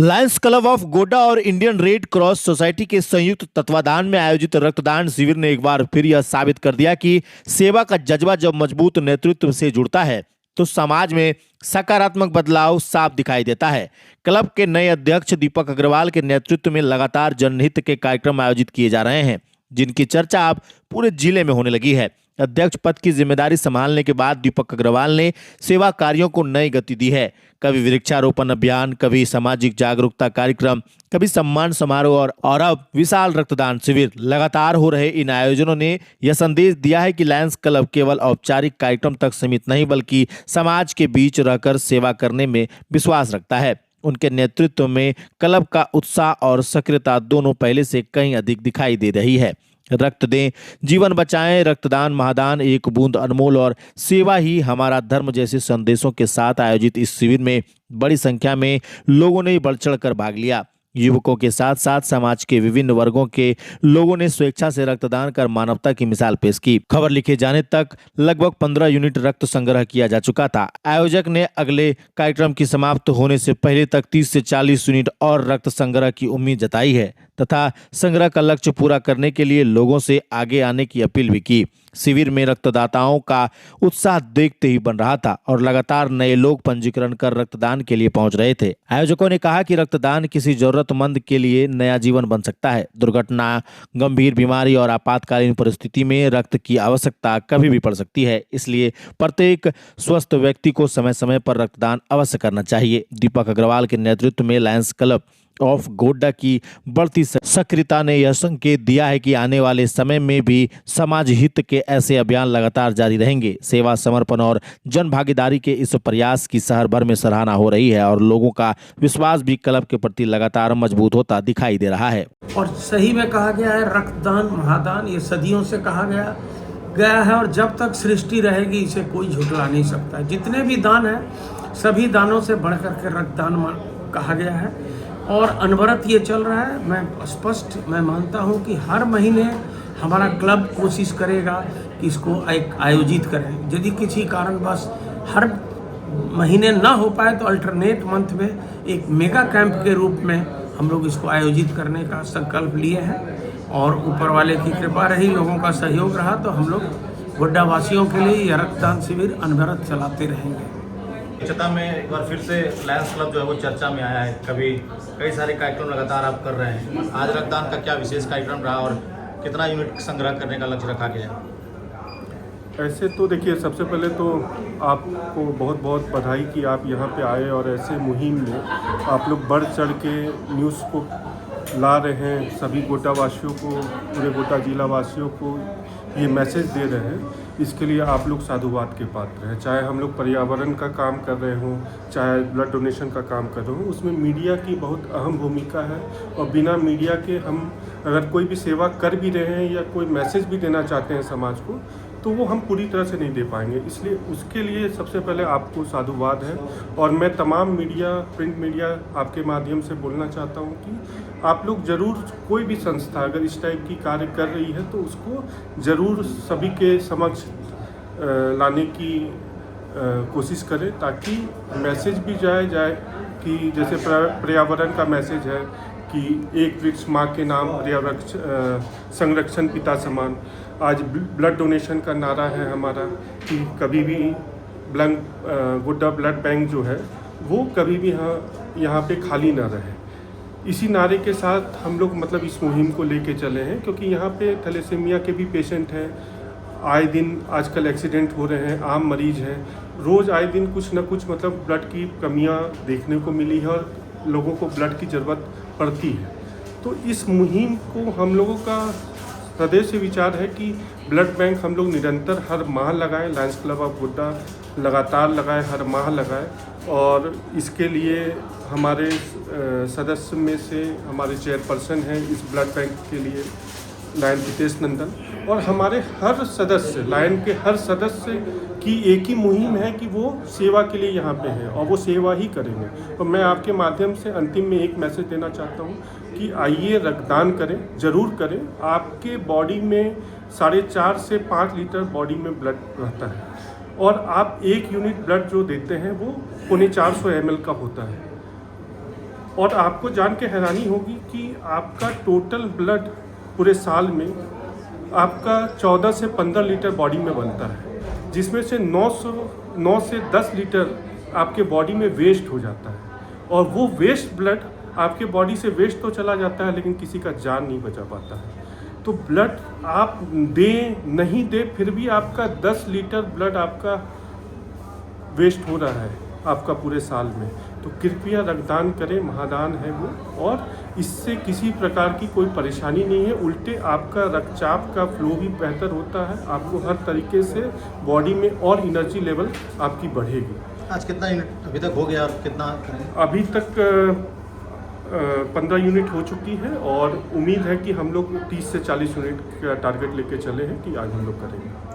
Lions club of Godda और Indian red cross society के संयुक्त तत्वाधान में आयोजित रक्तदान शिविर ने एक बार फिर यह साबित कर दिया कि सेवा का जज्बा जब मजबूत नेतृत्व से जुड़ता है तो समाज में सकारात्मक बदलाव साफ दिखाई देता है। क्लब के नए अध्यक्ष दीपक अग्रवाल के नेतृत्व में लगातार जनहित के कार्यक्रम आयोजित किए जा रहे हैं, जिनकी चर्चा अब पूरे जिले में होने लगी है। अध्यक्ष पद की जिम्मेदारी संभालने के बाद दीपक अग्रवाल ने सेवा कार्यों को नई गति दी है। कभी वृक्षारोपण अभियान, कभी सामाजिक जागरूकता कार्यक्रम, कभी सम्मान समारोह और अब विशाल रक्तदान शिविर। लगातार हो रहे इन आयोजनों ने यह संदेश दिया है कि लायंस क्लब केवल औपचारिक कार्यक्रम तक सीमित नहीं बल्कि समाज के बीच रहकर सेवा करने में विश्वास रखता है। उनके नेतृत्व में क्लब का उत्साह और सक्रियता दोनों पहले से कहीं अधिक दिखाई दे रही है। रक्त दें, जीवन बचाएं, रक्तदान महादान, एक बूंद अनमोल और सेवा ही हमारा धर्म जैसे संदेशों के साथ आयोजित इस शिविर में बड़ी संख्या में लोगों ने बढ़ चढ़कर भाग लिया। युवकों के साथ साथ समाज के विभिन्न वर्गों के लोगों ने स्वेच्छा से रक्तदान कर मानवता की मिसाल पेश की। खबर लिखे जाने तक लगभग 15 यूनिट रक्त संग्रह किया जा चुका था। आयोजक ने अगले कार्यक्रम की समाप्त होने से पहले तक 30 से 40 यूनिट और रक्त संग्रह की उम्मीद जताई है तथा संग्रह का लक्ष्य पूरा करने के लिए लोगों से आगे आने की अपील भी की। शिविर में रक्तदाताओं का उत्साह देखते ही बन रहा था और लगातार नए लोग पंजीकरण कर रक्तदान के लिए पहुंच रहे थे। आयोजकों ने कहा कि रक्तदान किसी जरूरतमंद के लिए नया जीवन बन सकता है। दुर्घटना, गंभीर बीमारी और आपातकालीन परिस्थिति में रक्त की आवश्यकता कभी भी पड़ सकती है, इसलिए प्रत्येक स्वस्थ व्यक्ति को समय समय पर रक्तदान अवश्य करना चाहिए। दीपक अग्रवाल के नेतृत्व में लायंस क्लब ऑफ गोड्डा की बढ़ती सक्रियता ने यह संकेत दिया है कि आने वाले समय में भी समाज हित के ऐसे अभियान लगातार जारी रहेंगे। सेवा, समर्पण और जन भागीदारी के इस प्रयास की शहर भर में सराहना हो रही है और लोगों का विश्वास भी क्लब के प्रति लगातार मजबूत होता दिखाई दे रहा है। और सही में कहा गया है, रक्तदान महादान ये सदियों से कहा गया है और जब तक सृष्टि रहेगी इसे कोई झुठला नहीं सकता। जितने भी दान हैं सभी दानों से बढ़कर के रक्तदान कहा गया है और अनवरत ये चल रहा है। मैं मानता हूँ कि हर महीने हमारा क्लब कोशिश करेगा कि इसको एक आयोजित करें। यदि किसी कारणवश हर महीने ना हो पाए तो अल्टरनेट मंथ में एक मेगा कैंप के रूप में हम लोग इसको आयोजित करने का संकल्प लिए हैं और ऊपर वाले की कृपा रही, लोगों का सहयोग रहा तो हम लोग गोड्डा वासियों के लिए यह रक्तदान शिविर अनवरत चलाते रहेंगे। स्वच्छता में एक बार फिर से लायंस क्लब जो है वो चर्चा में आया है। कई सारे कार्यक्रम लगातार आप कर रहे हैं। आज रक्तदान का क्या विशेष कार्यक्रम रहा और कितना यूनिट संग्रह करने का लक्ष्य रखा गया? ऐसे तो देखिए, सबसे पहले तो आपको बहुत बहुत बधाई कि आप यहाँ पे आए और ऐसे मुहिम में आप लोग बढ़ चढ़ के न्यूज़ को ला रहे हैं। सभी गोड्डा वासियों को, पूरे गोड्डा जिला वासियों को ये मैसेज दे रहे हैं। इसके लिए आप लोग साधुवाद के पात्र हैं। चाहे हम लोग पर्यावरण का काम कर रहे हों, चाहे ब्लड डोनेशन का काम कर रहे हों, उसमें मीडिया की बहुत अहम भूमिका है और बिना मीडिया के हम अगर कोई भी सेवा कर भी रहे हैं या कोई मैसेज भी देना चाहते हैं समाज को तो वो हम पूरी तरह से नहीं दे पाएंगे। इसलिए उसके लिए सबसे पहले आपको साधुवाद है और मैं तमाम मीडिया, प्रिंट मीडिया आपके माध्यम से बोलना चाहता हूँ कि आप लोग ज़रूर, कोई भी संस्था अगर इस टाइप की कार्य कर रही है तो उसको ज़रूर सभी के समक्ष लाने की कोशिश करें ताकि मैसेज भी जाए कि जैसे पर्यावरण का मैसेज है कि एक वृक्ष माँ के नाम, पर्यावरण संरक्षण पिता समान। आज ब्लड डोनेशन का नारा है हमारा कि कभी भी गोड्डा ब्लड बैंक जो है वो कभी भी यहाँ पे खाली ना रहे। इसी नारे के साथ हम लोग मतलब इस मुहिम को लेके चले हैं क्योंकि यहाँ पे थैलेसीमिया के भी पेशेंट हैं। आए दिन आजकल एक्सीडेंट हो रहे हैं, आम मरीज हैं। रोज़ आए दिन कुछ ना कुछ मतलब ब्लड की कमियाँ देखने को मिली है और लोगों को ब्लड की ज़रूरत पड़ती है। तो इस मुहिम को हम लोगों का हृदय से विचार है कि ब्लड बैंक हम लोग निरंतर हर माह लगाएं। लायंस क्लब ऑफ गोड्डा लगातार लगाए, हर माह लगाए और इसके लिए हमारे सदस्य में से हमारे चेयरपर्सन हैं इस ब्लड बैंक के लिए लायन हितेश नंदन, और हमारे हर सदस्य, लायन के हर सदस्य की एक ही मुहिम है कि वो सेवा के लिए यहाँ पे हैं और वो सेवा ही करेंगे। तो मैं आपके माध्यम से अंतिम में एक मैसेज देना चाहता हूँ कि आइए रक्तदान करें, ज़रूर करें। आपके बॉडी में 4.5 से 5 लीटर बॉडी में ब्लड रहता है और आप 1 यूनिट ब्लड जो देते हैं वो 450 ml का होता है और आपको जान के हैरानी होगी कि आपका टोटल ब्लड पूरे साल में आपका 14 से 15 लीटर बॉडी में बनता है, जिसमें से 9 से 10 लीटर आपके बॉडी में वेस्ट हो जाता है। और वो वेस्ट ब्लड आपके बॉडी से वेस्ट तो चला जाता है, लेकिन किसी का जान नहीं बचा पाता है। तो ब्लड आप दें नहीं दे, फिर भी आपका 10 लीटर ब्लड आपका वेस्ट हो रहा है आपका पूरे साल में। तो कृपया रक्तदान करें, महादान है वो, और इससे किसी प्रकार की कोई परेशानी नहीं है। उल्टे आपका रक्तचाप का फ्लो भी बेहतर होता है, आपको हर तरीके से बॉडी में और एनर्जी लेवल आपकी बढ़ेगी। आज कितना यूनिट अभी तक हो गया और कितना करेंगे? अभी तक 15 यूनिट हो चुकी है और उम्मीद है कि हम लोग 30 से 40 यूनिट का टारगेट लेके चले हैं कि आज हम लोग करेंगे।